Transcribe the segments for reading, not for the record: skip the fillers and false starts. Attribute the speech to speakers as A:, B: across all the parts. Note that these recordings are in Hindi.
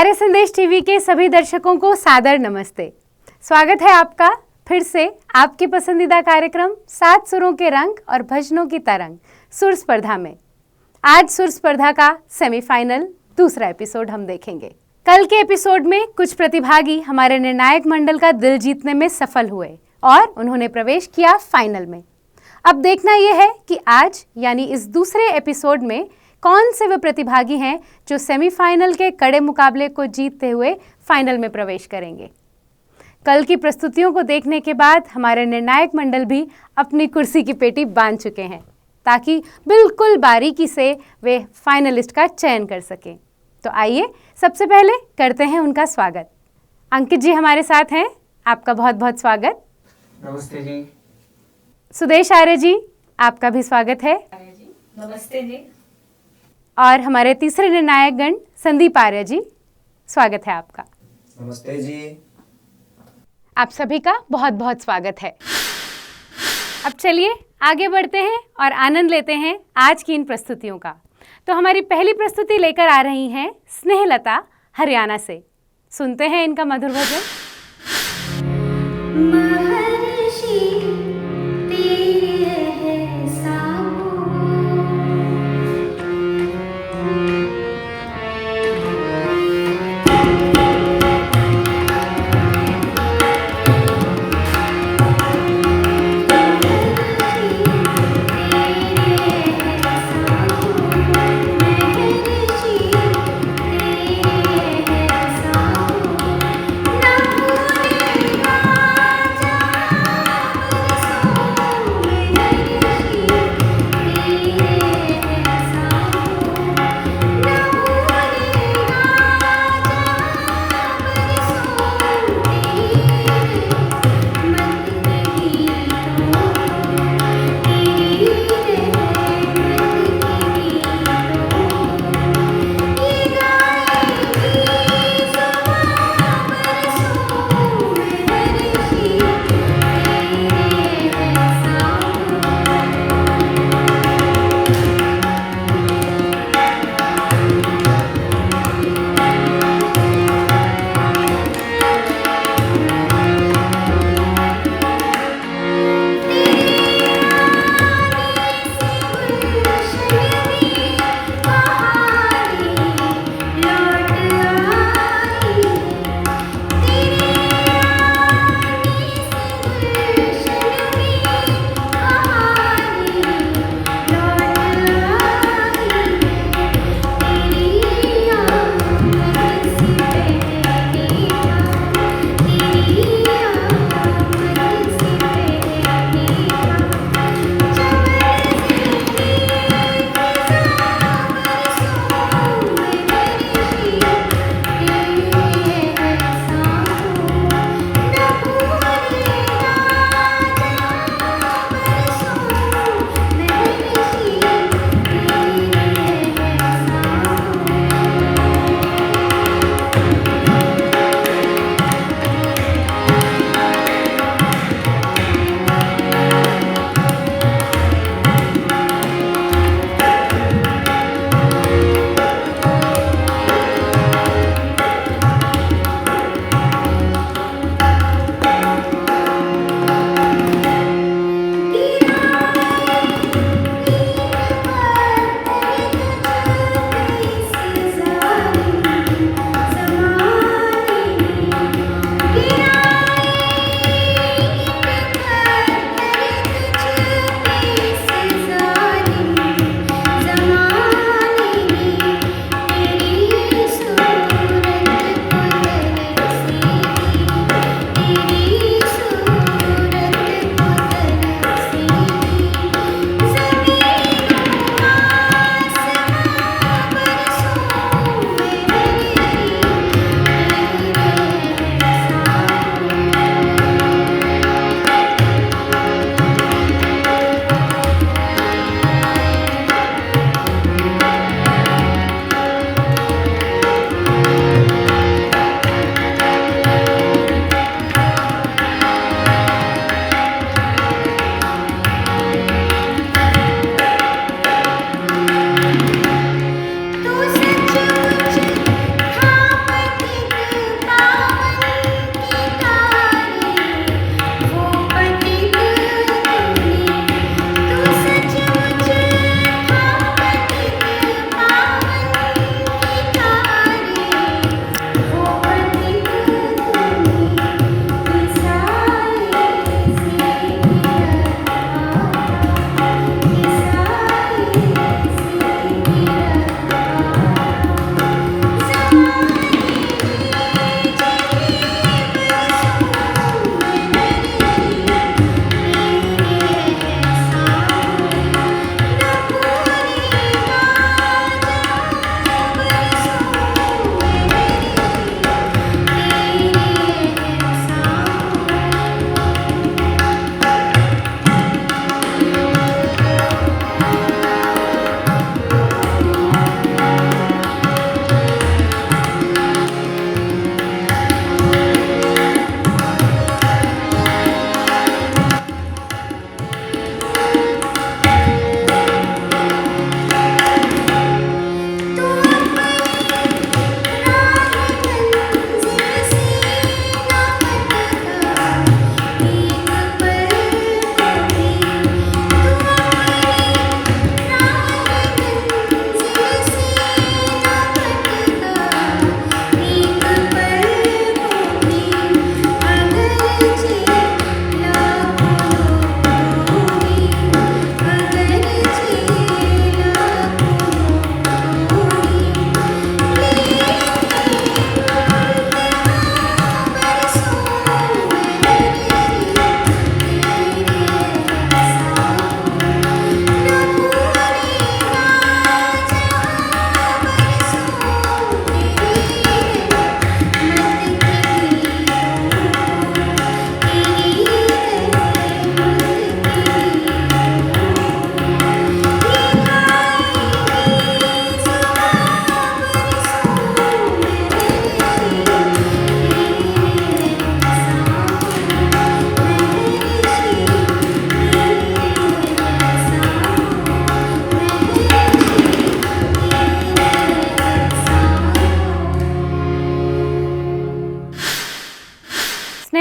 A: आर्य संदेश टीवी के सभी दर्शकों को सादर नमस्ते। स्वागत है आपका फिर से आपकी पसंदीदा कार्यक्रम सात सुरों के रंग और भजनों की तरंग सुर स्पर्धा में। आज सुर स्पर्धा का सेमीफाइनल दूसरा एपिसोड हम देखेंगे। कल के एपिसोड में कुछ प्रतिभागी हमारे निर्णायक मंडल का दिल जीतने में सफल हुए और उन्होंने प्रवेश किया फाइनल में। अब देखना यह है कि आज यानी इस दूसरे एपिसोड में कौन से वे प्रतिभागी हैं जो सेमीफाइनल के कड़े मुकाबले को जीतते हुए फाइनल में प्रवेश करेंगे। कल की प्रस्तुतियों को देखने के बाद हमारे निर्णायक मंडल भी अपनी कुर्सी की पेटी बांध चुके हैं ताकि बिल्कुल बारीकी से वे फाइनलिस्ट का चयन कर सकें। तो आइए सबसे पहले करते हैं उनका स्वागत। अंकित जी हमारे साथ हैं, आपका बहुत बहुत स्वागत।
B: नमस्ते जी।
A: सुदेश आर्य जी आपका भी स्वागत है।
C: नमस्ते जी।
A: और हमारे तीसरे निर्णायक गण संदीप आर्य जी, स्वागत है आपका।
B: नमस्ते जी।
A: आप सभी का बहुत बहुत स्वागत है। अब चलिए आगे बढ़ते हैं और आनंद लेते हैं आज की इन प्रस्तुतियों का। तो हमारी पहली प्रस्तुति लेकर आ रही हैं स्नेहलता हरियाणा से। सुनते हैं इनका मधुर भजन।
D: ना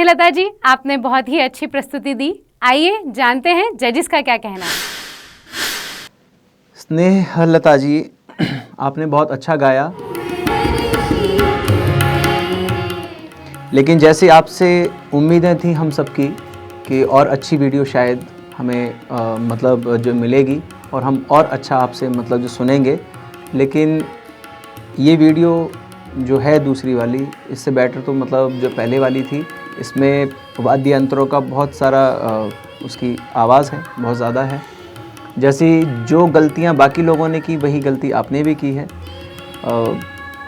A: स्नेहलता जी, आपने बहुत ही अच्छी प्रस्तुति दी। आइए जानते हैं जजेस का क्या कहना है।
C: स्नेहलता जी, आपने बहुत अच्छा गाया, लेकिन जैसे आपसे उम्मीदें थी हम सबकी कि और अच्छी वीडियो शायद हमें मतलब जो मिलेगी और हम और अच्छा आपसे मतलब जो सुनेंगे, लेकिन ये वीडियो जो है दूसरी वाली, इससे बेटर तो मतलब जो पहले वाली थी, इसमें वाद्य यंत्रों का बहुत सारा उसकी आवाज़ है, बहुत ज़्यादा है। जैसी जो गलतियां बाकी लोगों ने की वही गलती आपने भी की है।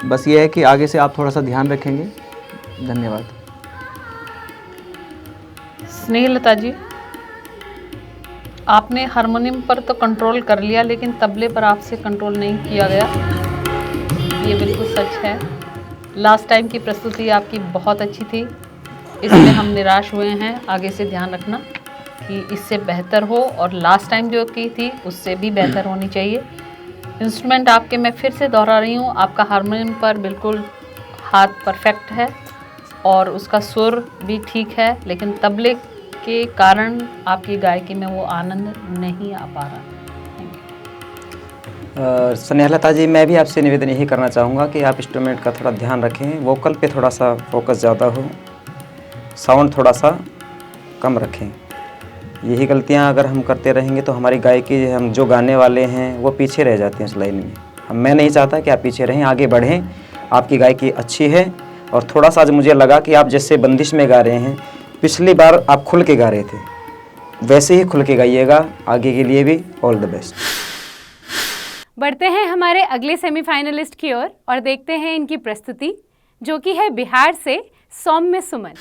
C: बस ये है कि आगे से आप थोड़ा सा ध्यान रखेंगे। धन्यवाद।
D: स्नेहलता जी, आपने हारमोनियम पर तो कंट्रोल कर लिया, लेकिन तबले पर आपसे कंट्रोल नहीं किया गया, ये बिल्कुल सच है। लास्ट टाइम की प्रस्तुति आपकी बहुत अच्छी थी, इसमें हम निराश हुए हैं। आगे से ध्यान रखना कि इससे बेहतर हो, और लास्ट टाइम जो की थी उससे भी बेहतर होनी चाहिए। इंस्ट्रूमेंट आपके, मैं फिर से दोहरा रही हूँ, आपका हारमोनियम पर बिल्कुल हाथ परफेक्ट है और उसका सुर भी ठीक है, लेकिन तबले के कारण आपकी गायकी में वो आनंद नहीं आ पा रहा।
B: स्नेहलता जी, मैं भी आपसे निवेदन यही करना चाहूँगा कि आप इंस्ट्रूमेंट का थोड़ा ध्यान रखें, वोकल पे थोड़ा सा फोकस ज़्यादा हो, साउंड थोड़ा सा कम रखें। यही गलतियां अगर हम करते रहेंगे तो हमारी गायकी, हम जो गाने वाले हैं वो पीछे रह जाते हैं उस लाइन में। मैं नहीं चाहता कि आप पीछे रहें, आगे बढ़ें। आपकी गायकी अच्छी है, और थोड़ा सा आज मुझे लगा कि आप जैसे बंदिश में गा रहे हैं, पिछली बार आप खुल के गा रहे थे, वैसे ही खुल के गाइएगा। आगे के लिए भी ऑल द बेस्ट।
A: बढ़ते हैं हमारे अगले सेमीफाइनलिस्ट की ओर और देखते हैं इनकी प्रस्तुति, जो कि है बिहार से सौम्य सुमन।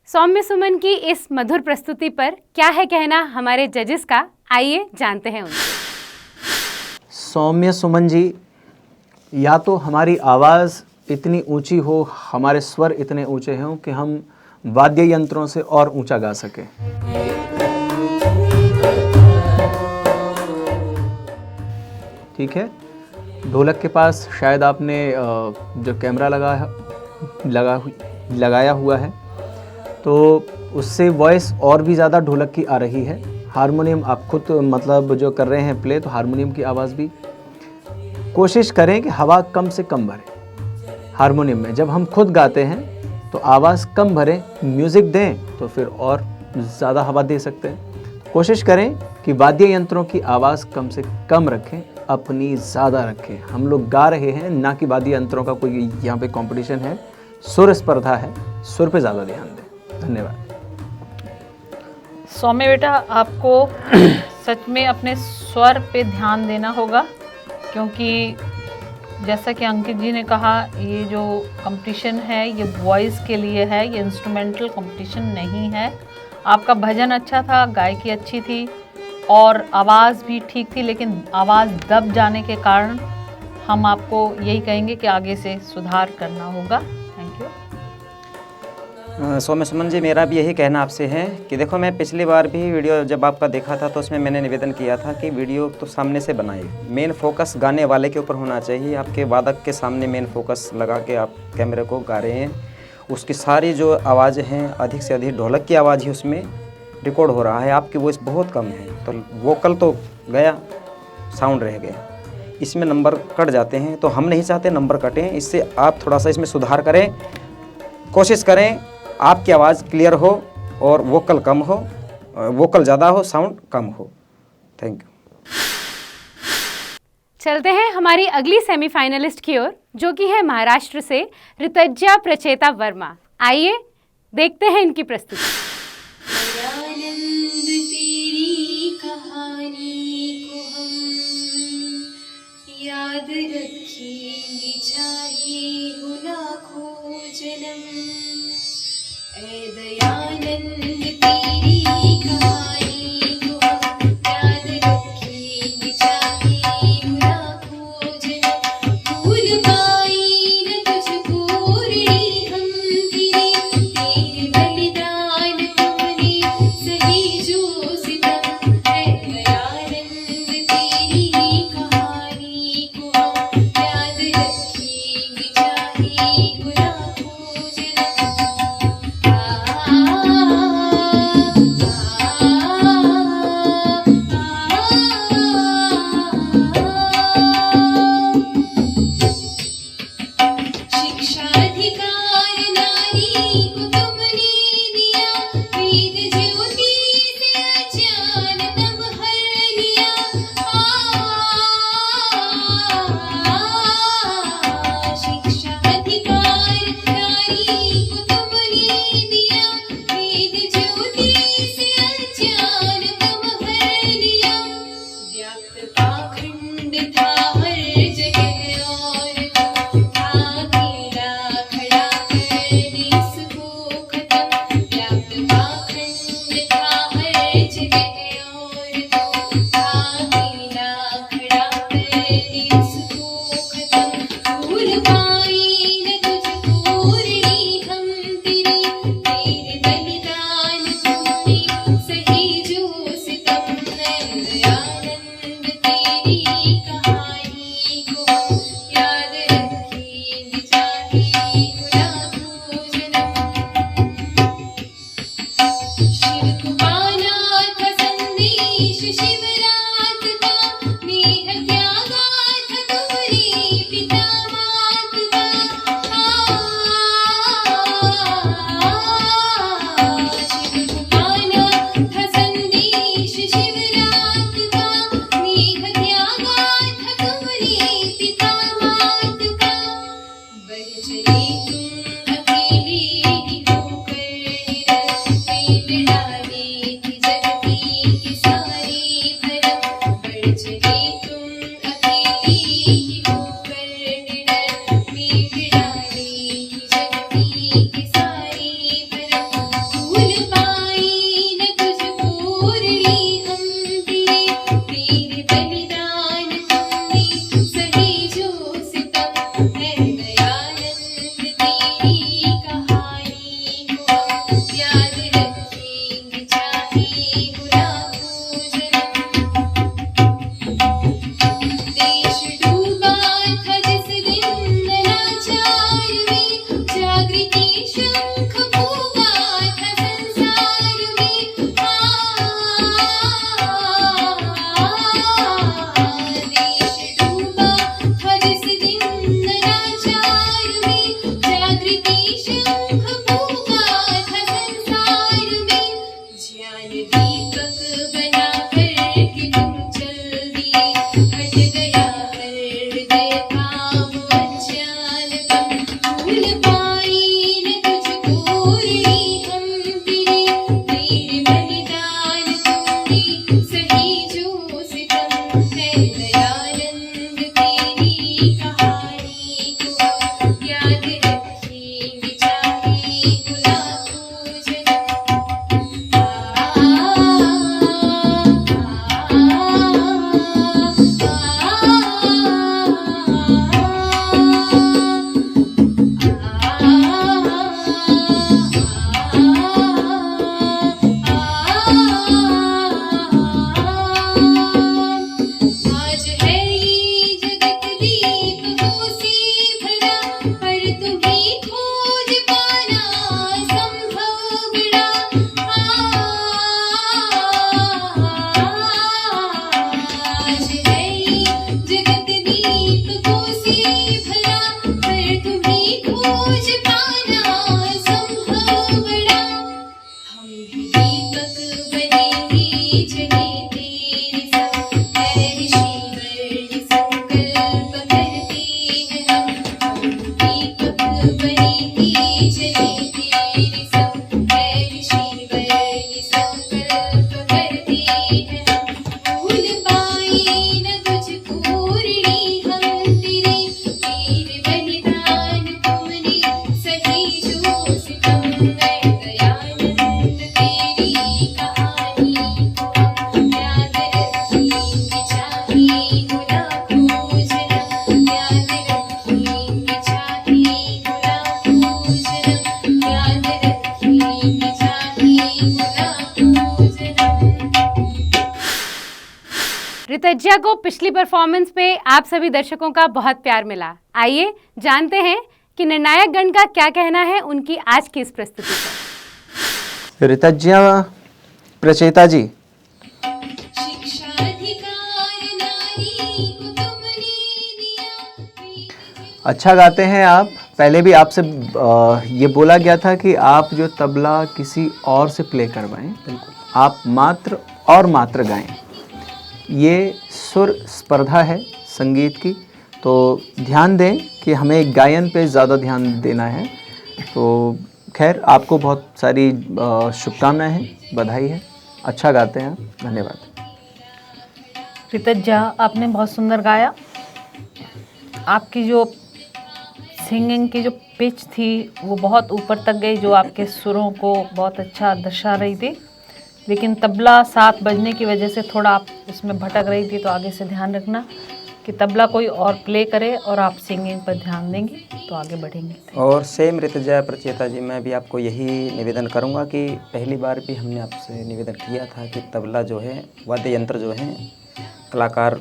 A: सौम्य सुमन की इस मधुर प्रस्तुति पर क्या है कहना हमारे जजेस का, आइए जानते हैं उनसे।
C: सौम्य सुमन जी, या तो हमारी आवाज़ इतनी ऊंची हो, हमारे स्वर इतने ऊंचे हों कि हम वाद्य यंत्रों से और ऊंचा गा सकें। ठीक है। ढोलक के पास शायद आपने जो कैमरा लगाया हुआ है, तो उससे वॉइस और भी ज़्यादा ढोलक की आ रही है। हारमोनियम आप खुद मतलब जो कर रहे हैं प्ले, तो हारमोनियम की आवाज़ भी कोशिश करें कि हवा कम से कम भरें। हारमोनियम में जब हम खुद गाते हैं तो आवाज़ कम भरें, म्यूज़िक दें तो फिर और ज़्यादा हवा दे सकते हैं। कोशिश करें कि वाद्य यंत्रों की आवाज़ कम से कम रखें, अपनी ज़्यादा रखें। हम लोग गा रहे हैं, ना कि वाद्य यंत्रों का कोई यहाँ पे कंपटीशन है, सुर स्पर्धा है, सुर पे ज़्यादा ध्यान दें। धन्यवाद।
D: सौम्य बेटा, आपको सच में अपने स्वर पे ध्यान देना होगा, क्योंकि जैसा कि अंकित जी ने कहा, ये जो कंपटीशन है ये वॉइस के लिए है, ये इंस्ट्रूमेंटल कंपटीशन नहीं है। आपका भजन अच्छा था, गायकी अच्छी थी और आवाज़ भी ठीक थी, लेकिन आवाज़ दब जाने के कारण हम आपको यही कहेंगे कि आगे से सुधार करना होगा। Thank you.
B: सौम्य सुमन जी, मेरा भी यही कहना आपसे है कि देखो, मैं पिछली बार भी वीडियो जब आपका देखा था तो उसमें मैंने निवेदन किया था कि वीडियो तो सामने से बनाइए, मेन फोकस गाने वाले के ऊपर होना चाहिए। आपके वादक के सामने मेन फोकस लगा के आप कैमरे को गा रहे हैं, उसकी सारी जो आवाज़ें हैं, अधिक से अधिक ढोलक की आवाज़ ही उसमें रिकॉर्ड हो रहा है। आपकी वॉइस बहुत कम है, तो वोकल तो गया, साउंड रह गया, इसमें नंबर कट जाते हैं। तो हम नहीं चाहते नंबर कटें, इससे आप थोड़ा सा इसमें सुधार करें, कोशिश करें आपकी आवाज़ क्लियर हो और वोकल कम हो, वोकल ज़्यादा हो, साउंड कम हो। Thank you.
A: चलते हैं हमारी अगली सेमीफाइनलिस्ट की ओर, जो कि है महाराष्ट्र से ऋतज्जा प्रचेता वर्मा। आइए देखते हैं इनकी प्रस्तुति।
E: दयानंद तेरी कहानी को हम याद रखेंगे, चाहे हो लाखों जन्म। ऐ दयानंद तेरी कहानी को हम याद रखेंगे, चाहे हो लाखों जन्म। भूल पाई न तुझको रे हम तेरे बलिदान हमने सही जो सितम। ऐ दयानंद तेरी कहानी को हम याद रखेंगे, चाहे हो लाखों जन्म। शिक्षाधिकार नारी को तुमने दिया, वेद ज्योति से अज्ञानतम हर लिया। शिक्षाधिकार नारी को तुमने दिया, वेद ज्योति से अज्ञानतम हर लिया। व्याप्त पाखंड था हर जगह और था अकेला खड़ा कर इसको खत्म। व्याप्त पाखंड था हर जगह और था अकेला खड़ा कर इसको खत्म। भूल पाई न तुझको रे हम तेरे बलिदान हमने सही जो सितम। है दयानंद तेरी कहानी को याद रखेंगे, चाहे हो लाखों जन्म। शिव को पाना था संदेश शिवरात का, नेह त्यागा था तुम्हारे पिता मात का। शिव को पाना था संदेश शिवरात का, नेह त्यागा था तुम्हारे पिता मात का। बढ़ चले तुम अकेले ही होकर, प्रेम डाले थे जगती के सारे भरम। बढ़ चले तुम अकेले ही होकर, प्रेम डाले थे जगती के सारे भरम। भूल पाई न तुझको रे हम तेरे बलिदान हमने सही जो सितम। है दयानंद जागृति शंख फूका था संसार में देश डूबा था जिस दिन नराचार में जागृति शंख फूका था संसार में ज्ञान दीपक बना कर के तुम चल दिए हट गया हृदय काम अज्ञान का भूल पाई न तुझको रे हम तेरे बलिदान तुमने सही जो सितम है दयानंद तेरी कहानी को याद रखेंगे चाहे गुलाबों जन्म आज है ये जगत दीपकों से भरा पर तुम्हें खोज पाना संभव बड़ा आज है ये जगत दीपकों से भरा पर तुम्हें खोज पाना संभव बड़ा हम भी दीपक बनेंगे चले तेरे संग है ऋषिवर संकल्प करते हैं हम दीपक बनेंगे चले तेरे संग है ऋषिवर संकल्प करते हैं हम भूल पाए न तुझको ऋणी हम तेरे बलिदान तुमने सही जो सितम है दयानंद तेरी कहानी को याद रखेंगे चाहे गुलाबों जन्म याद रखेंगे चाहे गुलाबों जन्म याद रखेंगे चाहे गुलाबों जन्म।
A: ऋतज्जा को पिछली परफॉर्मेंस पे आप सभी दर्शकों का बहुत प्यार मिला। आइए जानते हैं कि निर्णायक गण का क्या कहना है उनकी आज की इस प्रस्तुति पर।
C: ऋतज्जा प्रचेता जी,
E: शिक्षाधिकार नारी को तुमने दिया
C: अच्छा गाते हैं आप। पहले भी आपसे ये बोला गया था कि आप जो तबला किसी और से प्ले करवाएं, आप मात्र और मात्र गाएं। ये सुर स्पर्धा है संगीत की, तो ध्यान दें कि हमें गायन पे ज़्यादा ध्यान देना है। तो खैर, आपको बहुत सारी शुभकामनाएं हैं, बधाई है, अच्छा गाते हैं आप, धन्यवाद।
D: ऋतज्जा, आपने बहुत सुंदर गाया। आपकी जो सिंगिंग की जो पिच थी वो बहुत ऊपर तक गई, जो आपके सुरों को बहुत अच्छा दर्शा रही थी। लेकिन तबला साथ बजने की वजह से थोड़ा आप उसमें भटक रही थी, तो आगे से ध्यान रखना कि तबला कोई और प्ले करे और आप सिंगिंग पर ध्यान देंगे तो आगे बढ़ेंगे।
B: और सेम ऋतज्जा प्रचेता जी, मैं भी आपको यही निवेदन करूंगा कि पहली बार भी हमने आपसे निवेदन किया था कि तबला जो है, वाद्य यंत्र जो हैं कलाकार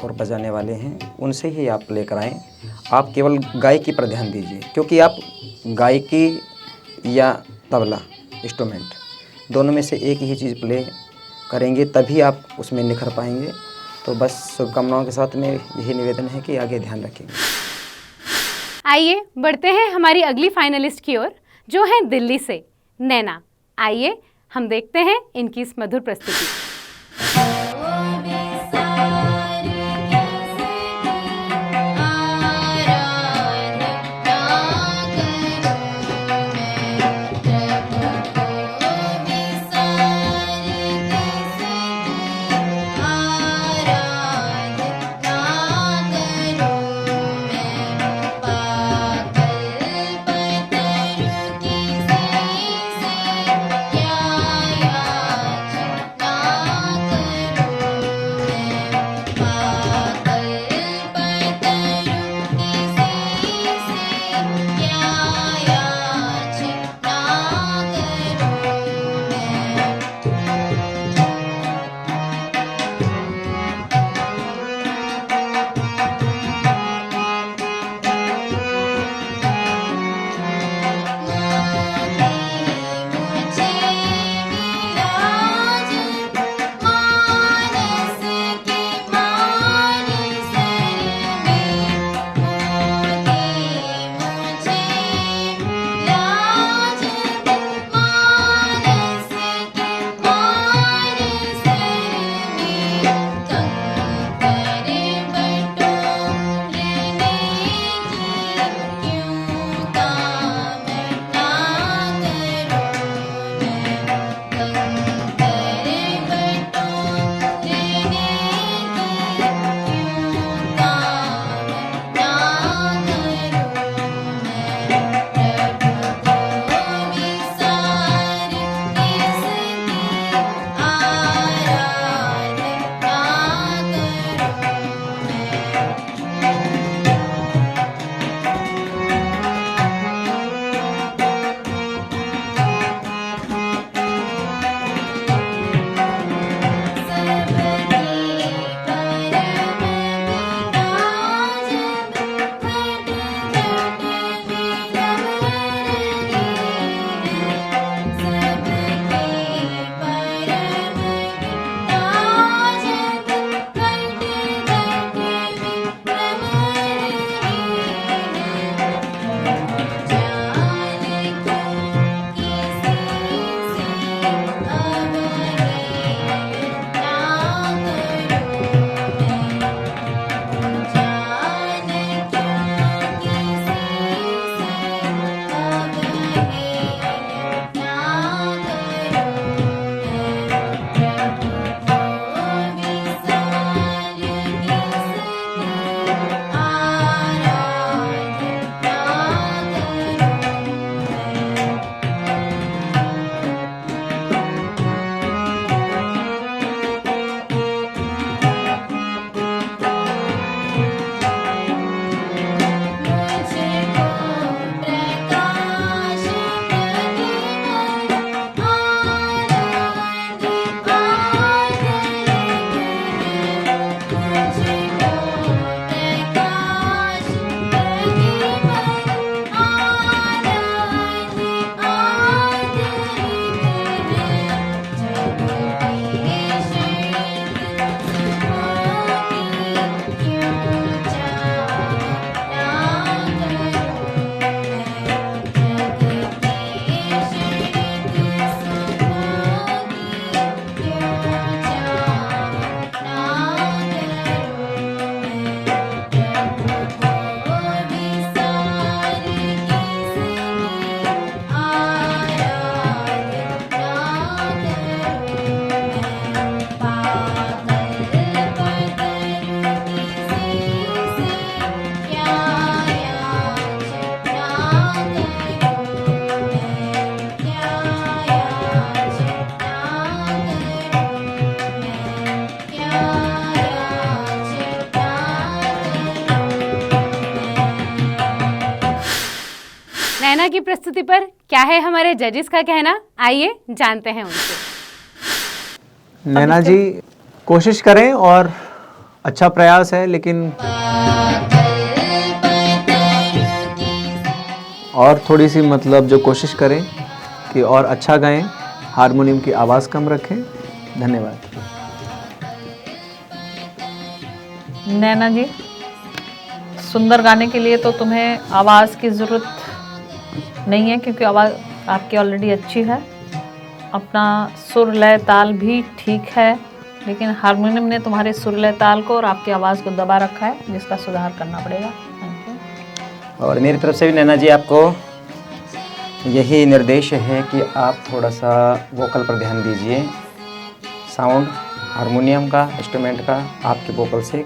B: और बजाने वाले हैं, उनसे ही आप प्ले कराएं। आप केवल गायकी पर ध्यान दीजिए, क्योंकि आप गायकी या तबला इंस्ट्रूमेंट दोनों में से एक ही चीज़ प्ले करेंगे, तभी आप उसमें निखर पाएंगे। तो बस शुभकामनाओं के साथ में यही निवेदन है कि आगे ध्यान रखेंगे।
A: आइए बढ़ते हैं हमारी अगली फाइनलिस्ट की ओर, जो है दिल्ली से नैना। आइए हम देखते हैं इनकी इस मधुर प्रस्तुति।
E: पागल
A: नैना की प्रस्तुति पर क्या है हमारे जजेस का कहना, आइए जानते हैं उनसे।
C: नैना जी कोशिश करें और अच्छा प्रयास है, लेकिन और थोड़ी सी मतलब जो कोशिश करें कि और अच्छा गाएं, हारमोनियम की आवाज़ कम रखें। धन्यवाद।
D: नैना जी, सुंदर गाने के लिए तो तुम्हें आवाज़ की ज़रूरत नहीं है, क्योंकि आवाज़ आपकी ऑलरेडी अच्छी है। अपना सुर लय ताल भी ठीक है, लेकिन हारमोनियम ने तुम्हारे सुर लय ताल को और आपकी आवाज़ को दबा रखा है, जिसका सुधार करना पड़ेगा। Thank you.
B: और मेरी तरफ से भी नैना जी आपको यही निर्देश है कि आप थोड़ा सा वोकल पर ध्यान दीजिए। साउंड हारमोनियम का, इंस्ट्रूमेंट का आपके वोकल से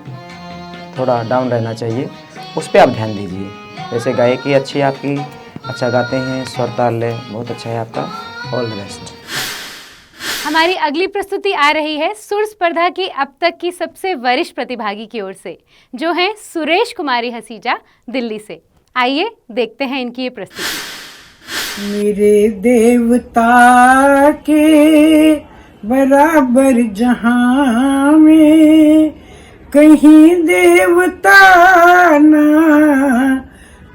B: थोड़ा डाउन रहना चाहिए, उस पर आप ध्यान दीजिए। जैसे गायकी अच्छी है आपकी, अच्छा गाते हैं, स्वर ताल लय बहुत अच्छा है आपका। All the best.
A: हमारी अगली प्रस्तुति आ रही है सुर स्पर्धा की अब तक की सबसे वरिष्ठ प्रतिभागी की ओर से, जो हैं सुरेश कुमारी हसीजा दिल्ली से। आइए देखते हैं इनकी ये प्रस्तुति।
F: मेरे देवता के बराबर जहां में कहीं देवता ना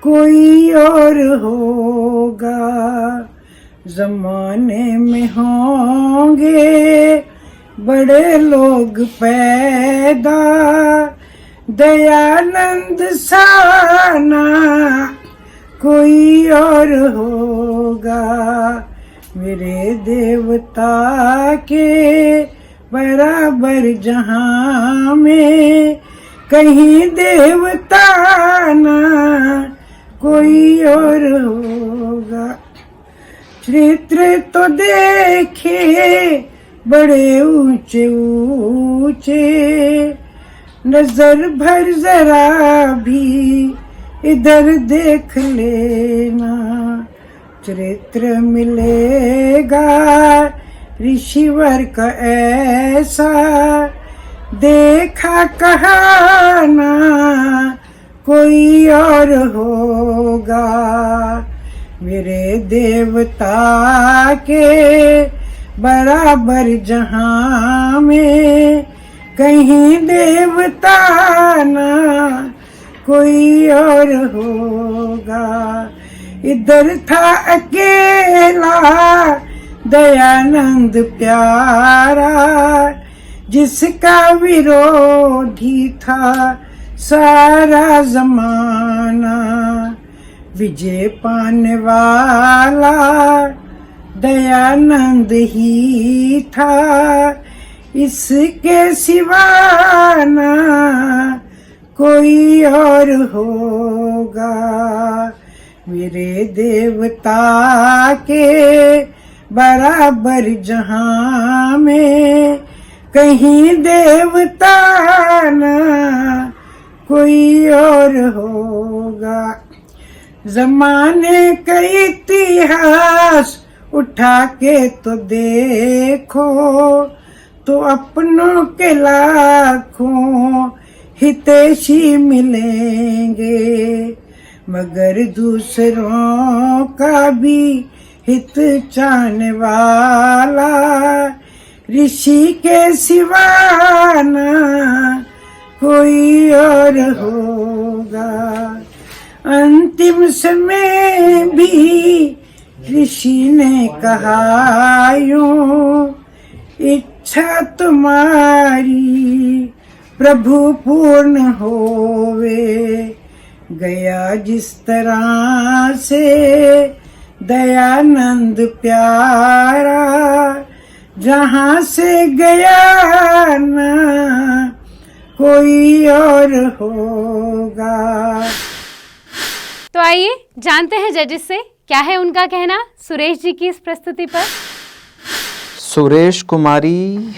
F: कोई और होगा। जमाने में होंगे बड़े लोग पैदा, दयानंद साना कोई और होगा। मेरे देवता के बराबर जहां में कहीं देवता ना कोई और होगा। चरित्र तो देखे बड़े ऊंचे ऊंचे, नजर भर जरा भी इधर देख लेना। चरित्र मिलेगा ऋषिवर का ऐसा, देखा कहाना कोई और होगा। मेरे देवता के बराबर जहां में कहीं देवता ना कोई और होगा। इधर था अकेला दयानंद प्यारा, जिसका विरोधी था सारा जमाना। विजय पाने वाला दयानंद ही था, इसके सिवाना कोई और होगा। मेरे देवता के बराबर जहां में कहीं देवता ना कोई और होगा। जमाने का इतिहास उठा के तो देखो, तो अपनों के लाखों हितैषी मिलेंगे, मगर दूसरों का भी हित चाहने वाला ऋषि के सिवाना कोई और होगा। अंतिम समय भी ऋषि ने कहा यूं, इच्छा तुम्हारी प्रभु पूर्ण होवे। गया जिस तरह से दयानंद प्यारा, जहां से गया ना कोई और होगा।
A: तो आइए जानते हैं जजेस से क्या है उनका कहना सुरेश जी की इस प्रस्तुति पर।
C: सुरेश कुमारी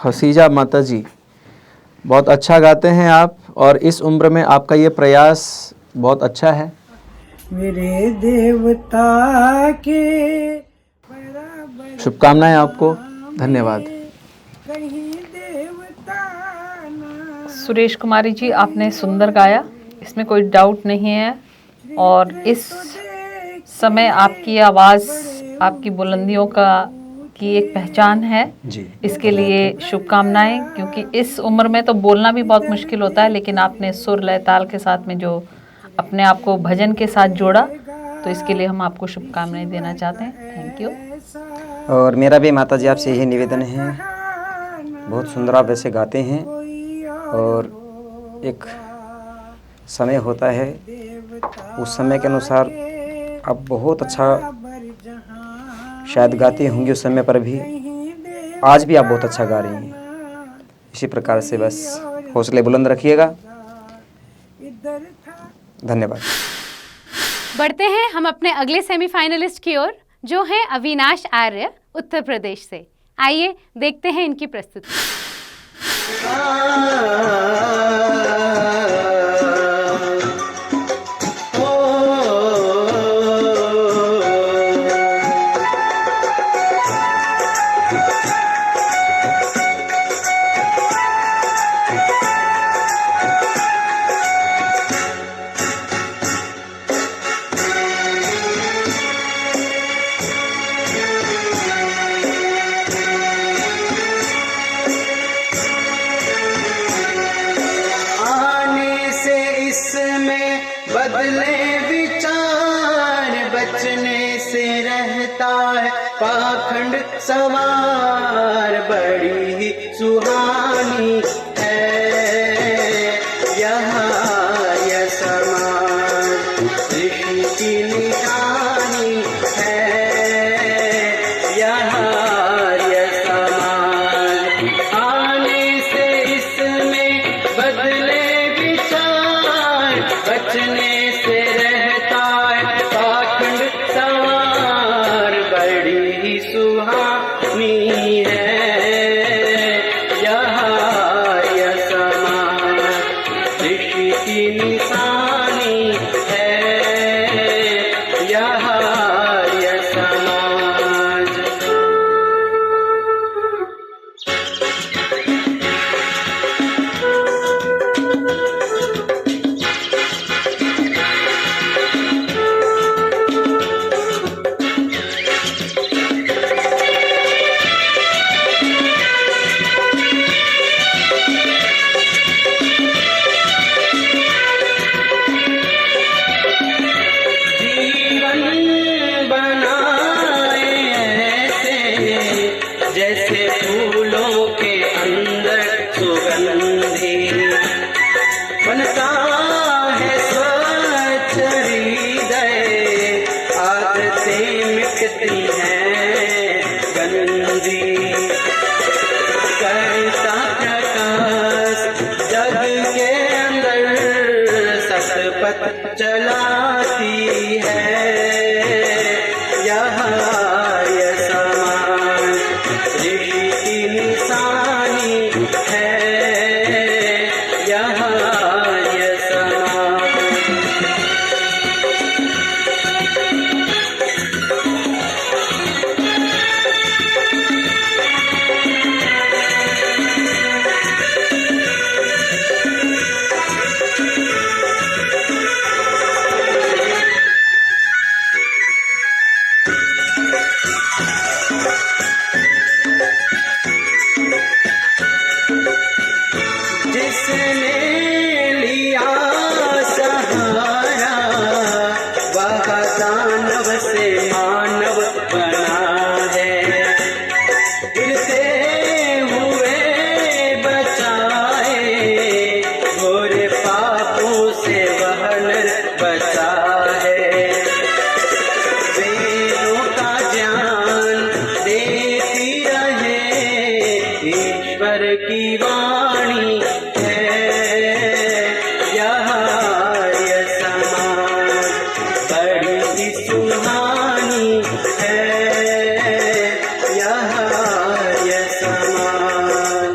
C: हसीजा माता जी, बहुत अच्छा गाते हैं आप, और इस उम्र में आपका ये प्रयास बहुत अच्छा है।
F: मेरे देवता के
C: शुभकामनाएं आपको। धन्यवाद।
F: कहीं देवता ना
D: सुरेश कुमारी जी, आपने सुंदर गाया, इसमें कोई डाउट नहीं है। और इस समय आपकी आवाज़, आपकी बुलंदियों की एक पहचान है।
B: जी।
D: इसके लिए शुभकामनाएं, क्योंकि इस उम्र में तो बोलना भी बहुत मुश्किल होता है, लेकिन आपने सुर लय ताल के साथ में जो अपने आप को भजन के साथ जोड़ा, तो इसके लिए हम आपको शुभकामनाएं देना चाहते हैं। Thank you.
B: और मेरा भी माता जी आपसे यही निवेदन है, बहुत सुंदर आप वैसे गाते हैं, और एक समय होता है, उस समय के अनुसार आप बहुत अच्छा शायद गाती होंगी उस समय पर भी। आज भी आप बहुत अच्छा गा रही हैं। इसी प्रकार से बस हौसले बुलंद रखिएगा। धन्यवाद।
A: बढ़ते हैं हम अपने अगले सेमीफाइनलिस्ट की ओर, जो हैं अविनाश आर्य, उत्तर प्रदेश से। आइए देखते हैं इनकी प्रस्तुति।
G: आने से इसमें बदले विचार, बचने से रहता है पाखंड सवार। बड़ी ही सुहानी है यह समाज, ऋषि की निशानी है यह समाज। आने से इसमें बदले विचार, बचने से रहता है पाखंड सवार। बड़ी ही सुहानी है यह समाज, ऋषि की निशानी है यह समाज। जीवन बनाए ऐसे जैसे फूलों के अंदर सुगंधी, बनता है स्वच्छ हृदय, आदतें मिटती हैं गंदी। करता प्रकाश जग के अंदर, सतपथ चलाती है यह समाज, ऋषि की निशानी है यह समाज। जिसने लिया सहारा, वह दानव से मानव बना है। गिरते हुए बचाए, घोर पापों से वह नर बचा है। वेदों का ज्ञान देती रहे, ईश्वर की वाणी है यह समाज। बड़ी ही सुहानी है यह समाज।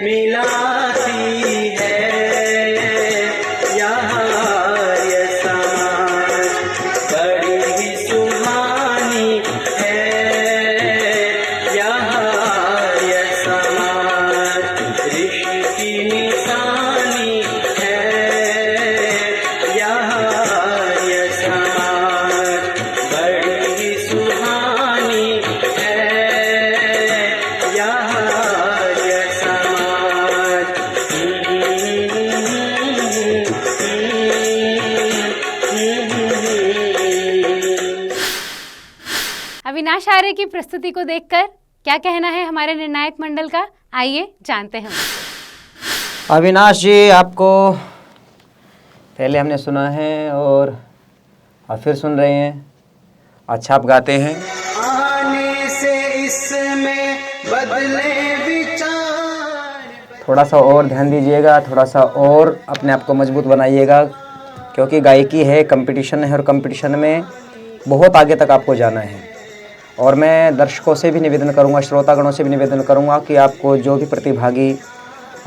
G: मिलाती है यहाँ ये समाज बड़ी ही सुहानी है यहाँ ये समाज ऋषि की निशानी है यहाँ ये समाज बड़ी ही सुहानी है यहाँ ये समाज
A: अविनाश आर्य की प्रस्तुति को देखकर क्या कहना है हमारे निर्णायक मंडल का, आइए जानते हैं।
B: अविनाश जी, आपको पहले हमने सुना है और फिर सुन रहे हैं, अच्छा आप गाते हैं।
G: आने से इसमें बदले विचार
B: थोड़ा सा और ध्यान दीजिएगा, थोड़ा सा और अपने आप को मजबूत बनाइएगा, क्योंकि गायकी है, कंपटीशन है और कंपटीशन में बहुत आगे तक आपको जाना है। और मैं दर्शकों से भी निवेदन करूंगा, श्रोतागणों से भी निवेदन करूंगा कि आपको जो भी प्रतिभागी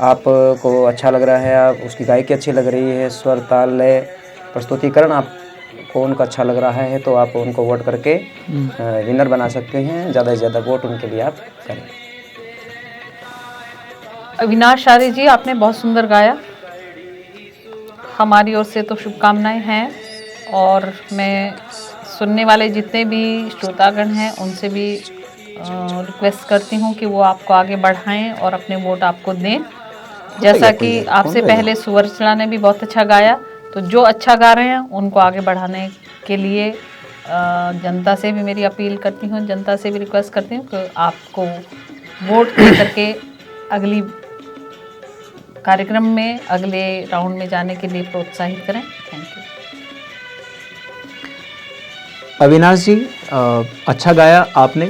B: आपको अच्छा लग रहा है, आप उसकी गायकी अच्छी लग रही है, स्वर ताल लय प्रस्तुतिकरण आपको उनका अच्छा लग रहा है, तो आप उनको वोट करके विनर बना सकते हैं। ज़्यादा से ज़्यादा वोट उनके लिए आप करें।
D: अविनाश आर्य जी, आपने बहुत सुंदर गाया, हमारी ओर से तो शुभकामनाएं हैं। और मैं सुनने वाले जितने भी श्रोतागण हैं उनसे भी रिक्वेस्ट करती हूँ कि वो आपको आगे बढ़ाएं और अपने वोट आपको दें। जैसा कि आपसे पहले सुवर्चला ने भी बहुत अच्छा गाया, तो जो अच्छा गा रहे हैं उनको आगे बढ़ाने के लिए जनता से भी मेरी अपील करती हूँ, जनता से भी रिक्वेस्ट करती हूँ कि आपको वोट दे करके अगली कार्यक्रम में, अगले राउंड में जाने के लिए प्रोत्साहित करें। Thank you.
C: अविनाश जी, अच्छा गाया आपने,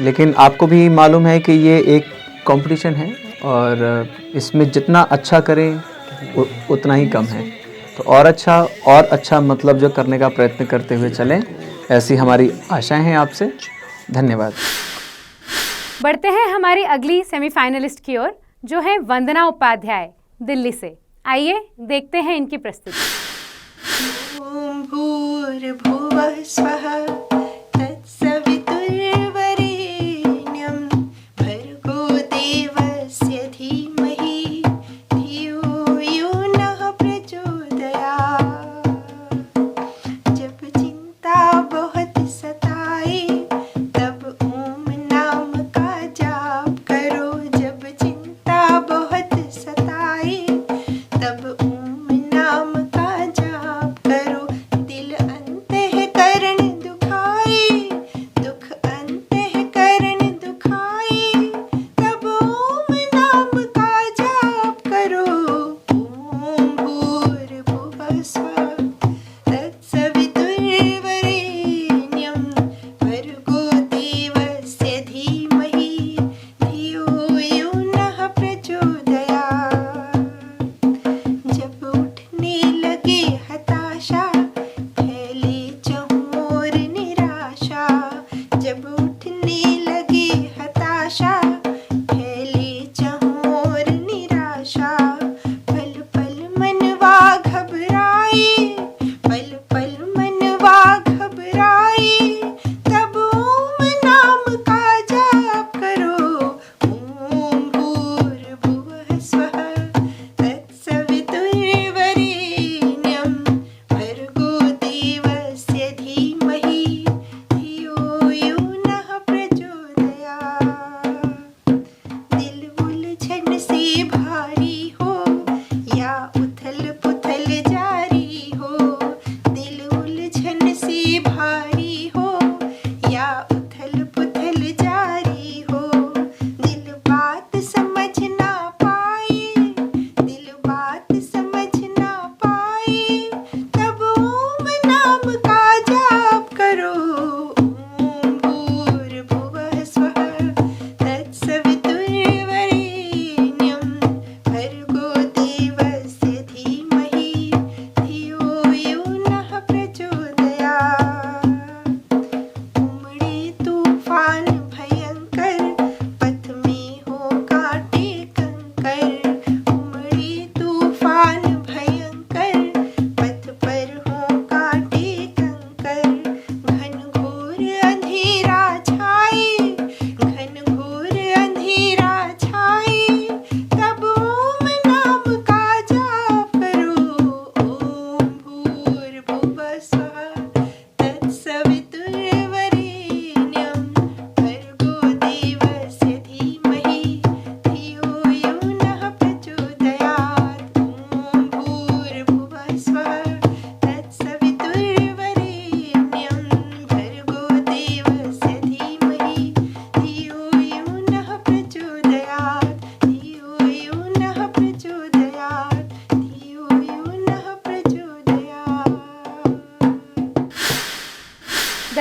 C: लेकिन आपको भी मालूम है कि ये एक कंपटीशन है और इसमें जितना अच्छा करें उतना ही कम है। तो और अच्छा मतलब जो करने का प्रयत्न करते हुए चलें, ऐसी हमारी आशाएं हैं आपसे। धन्यवाद।
A: बढ़ते हैं हमारी अगली सेमीफाइनलिस्ट की ओर, जो है वंदना उपाध्याय दिल्ली से। आइए देखते हैं इनकी प्रस्तुति।
H: ॐ भूर्भुवः स्वः तत्सवितुर्वरेण्यं भर्गो देवस्य धीमहि धियो यो नः प्रचोदयात्। जब चिंता बहुत सताए तब ओम नाम का जाप करो। जब चिंता बहुत सताए तब ओम नाम का जाप करो। दिल अंतःकरण दुखाए, दुख अंतःकरण दुखाए, तब ओम नाम का जाप करो। ओम भूर्भुवः स्वः तत्सवितुर्वरेण्यं भर्गो देवस्य धीमहि धियो यो नः प्रचोदयात्। जब उठने लगे हताशा फैले चहुँ ओर निराशा। जब उठने लगे हताशा फैले चहुँ ओर निराशा। पल पल मनवा घबराए, पल पल मनवा घबराए, तब ओम नाम का जाप करो। ओम भूर्भुवः स्वः तत्सवितुर्वरेण्यं भर्गो देवस्य धीमहि धियो यो नः प्रचोदयात्। दिल उलझन से भारी हो या उथल पुथल जारी हो। दिल उलझन से भारी हो या उथल पुथल जारी हो। दिल बात समझ ना पाए, दिल बात समझ ना पाए, तब ओम नाम का जाप करो। ओम भूर्भुवः स्वः तत्सवितुर्वरेण्यं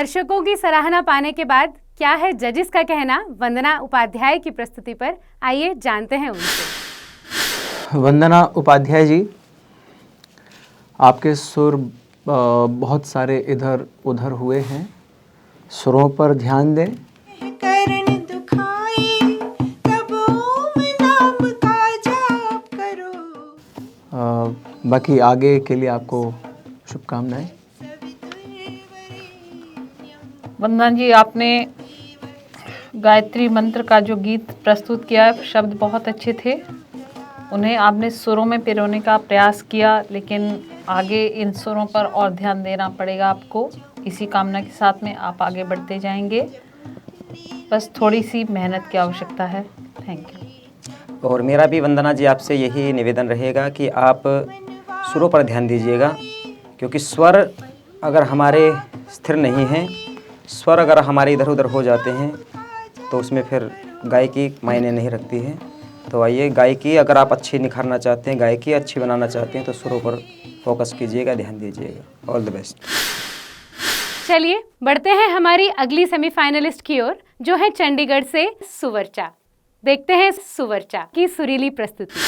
A: दर्शकों की सराहना पाने के बाद क्या है जजिस का कहना वंदना उपाध्याय की प्रस्तुति पर, आइए जानते हैं उनसे।
C: वंदना उपाध्याय जी, आपके सुर बहुत सारे इधर उधर हुए हैं, सुरों पर ध्यान दें।
H: करण दुखाए तब ओम नाम का जाप करो।
C: बाकी आगे के लिए आपको शुभकामनाएं।
D: वंदना जी, आपने गायत्री मंत्र का जो गीत प्रस्तुत किया है, शब्द बहुत अच्छे थे, उन्हें आपने सुरों में पिरोने का प्रयास किया, लेकिन आगे इन सुरों पर और ध्यान देना पड़ेगा आपको। इसी कामना के साथ में आप आगे बढ़ते जाएंगे, बस थोड़ी सी मेहनत की आवश्यकता है। Thank you.
B: और मेरा भी वंदना जी आपसे यही निवेदन रहेगा कि आप सुरों पर ध्यान दीजिएगा, क्योंकि स्वर अगर हमारे स्थिर नहीं हैं, स्वर अगर हमारे इधर उधर हो जाते हैं तो उसमें फिर गायकी मायने नहीं रखती है। तो आइए, गायकी अगर आप अच्छी निखारना चाहते हैं, गायकी अच्छी बनाना चाहते हैं, तो सुरों पर फोकस कीजिएगा, ध्यान दीजिएगा। All the best.
A: चलिए बढ़ते हैं हमारी अगली सेमीफाइनलिस्ट की ओर, जो है चंडीगढ़ से सुवर्चा। देखते हैं सुवर्चा की सुरीली प्रस्तुति।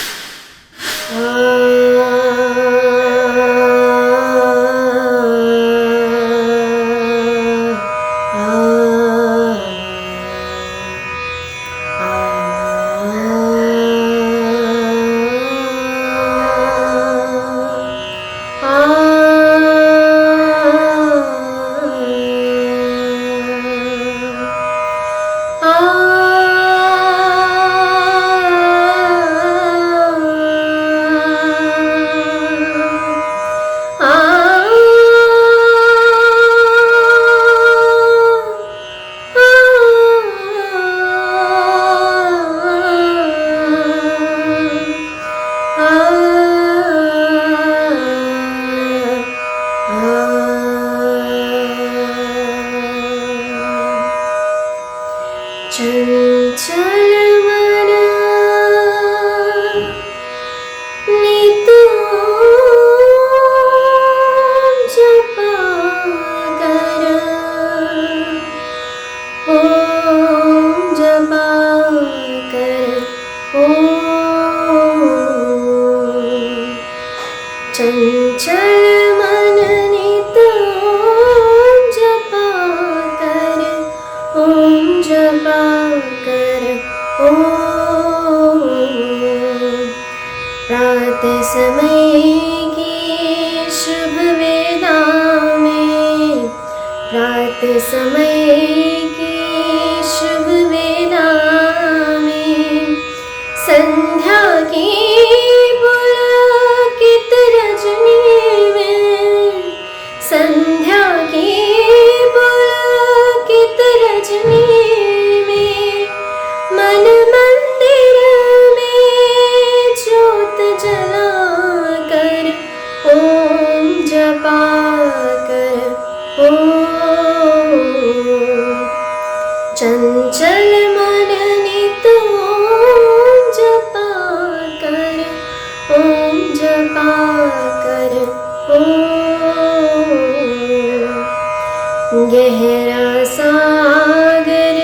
E: गहरा सागर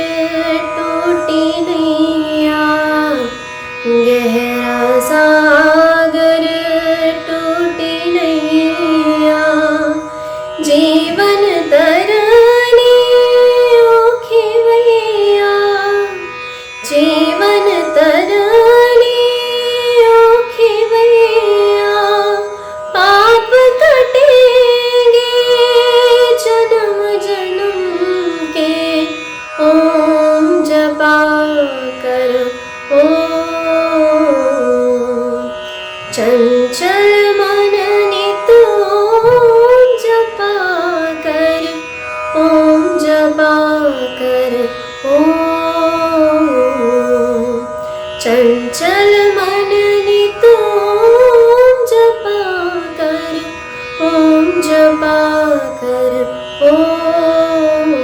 E: टूटी नैया, गहरा सागर टूटी नैया, जीवन तरने ओखे भैया, जीवन तरने ओखे भैया, पाप कटेंगे जन्म जन्म के, ओम जपा कर ओम, चंचल मन नित ओम जपा कर, ओम जपा कर ओम, चंचल मन नित ओम जपा कर, ओम जपा कर ओम।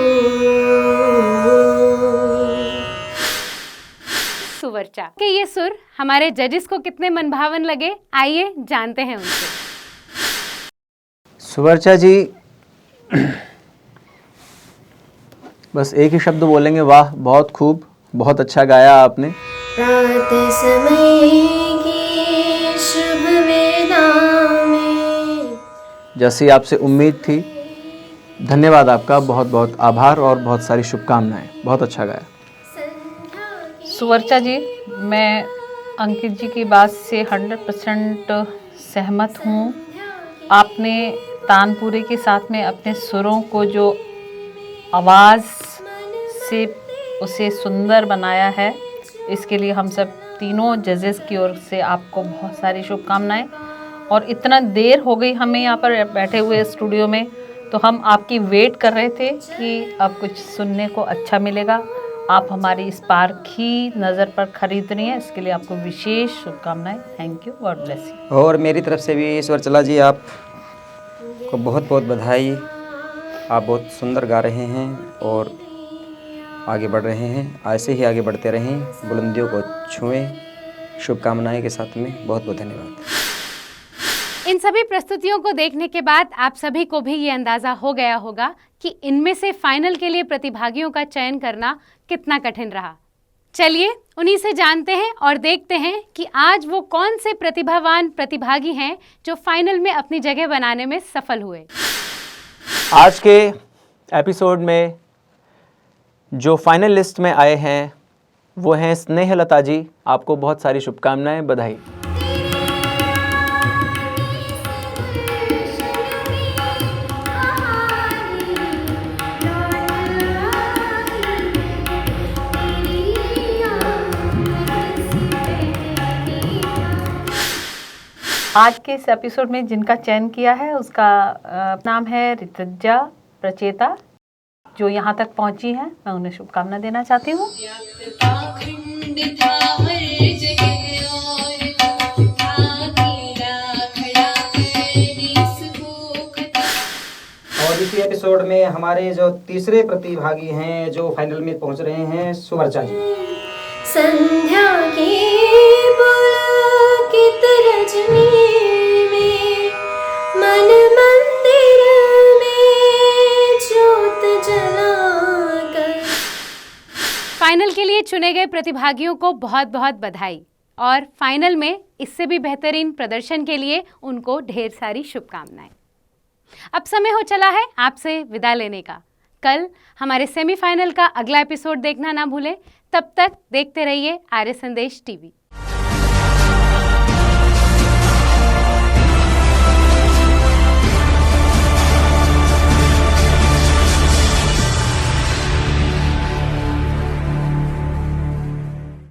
A: सुवर्चा के ये सुर हमारे जजेस को कितने मनभावन लगे, आइए जानते हैं उनसे।
C: सुवर्चा जी, बस एक ही शब्द बोलेंगे, वाह, बहुत खूब, बहुत अच्छा गाया आपने।
E: प्रात समय की शुभ वेला में,
C: जैसी आपसे उम्मीद थी। धन्यवाद आपका, बहुत बहुत आभार और बहुत सारी शुभकामनाएं। बहुत अच्छा गाया।
D: सुवर्चा जी, मैं अंकित जी की बात से 100% सहमत हूँ। आपने तानपुरे के साथ में अपने सुरों को जो आवाज़ से उसे सुंदर बनाया है, इसके लिए हम सब तीनों जजेस की ओर से आपको बहुत सारी शुभकामनाएं। और इतना देर हो गई हमें यहाँ पर बैठे हुए स्टूडियो में, तो हम आपकी वेट कर रहे थे कि अब कुछ सुनने को अच्छा मिलेगा। आप हमारी इस पारखी नज़र पर खरीद रही हैं, इसके लिए आपको विशेष शुभकामनाएं। Thank you, God bless you.
B: और मेरी तरफ से भी ईश्वरचला जी आपको बहुत बहुत बधाई। आप बहुत सुंदर गा रहे हैं और आगे बढ़ रहे हैं। ऐसे ही आगे बढ़ते रहें, बुलंदियों को छुएं। शुभकामनाएं के साथ में बहुत बहुत धन्यवाद।
A: इन सभी प्रस्तुतियों को देखने के बाद आप सभी को भी ये अंदाज़ा हो गया होगा कि इनमें से फाइनल के लिए प्रतिभागियों का चयन करना कितना कठिन रहा। चलिए उन्हीं से जानते हैं और देखते हैं कि आज वो कौन से प्रतिभावान प्रतिभागी हैं जो फाइनल में अपनी जगह बनाने में सफल हुए।
C: आज के एपिसोड में जो फाइनल लिस्ट में आए हैं वो हैं स्नेहलता जी। आपको बहुत सारी शुभकामनाएं, बधाई।
D: आज के इस एपिसोड में जिनका चयन किया है उसका नाम है ऋतुजा प्रचेता, जो यहाँ तक पहुँची हैं। मैं उन्हें शुभकामना देना चाहती हूँ।
B: और इसी एपिसोड में हमारे जो तीसरे प्रतिभागी हैं जो फाइनल में पहुंच रहे हैं, सुवर्चा जी।
E: संध्या की पुलकित रजनी में, मन मंदिर में ज्योत जलाकर।
A: फाइनल के लिए चुने गए प्रतिभागियों को बहुत बहुत बधाई और फाइनल में इससे भी बेहतरीन प्रदर्शन के लिए उनको ढेर सारी शुभकामनाएं। अब समय हो चला है आपसे विदा लेने का। कल हमारे सेमीफाइनल का अगला एपिसोड देखना ना भूलें। तब तक देखते रहिए आर्य संदेश टीवी।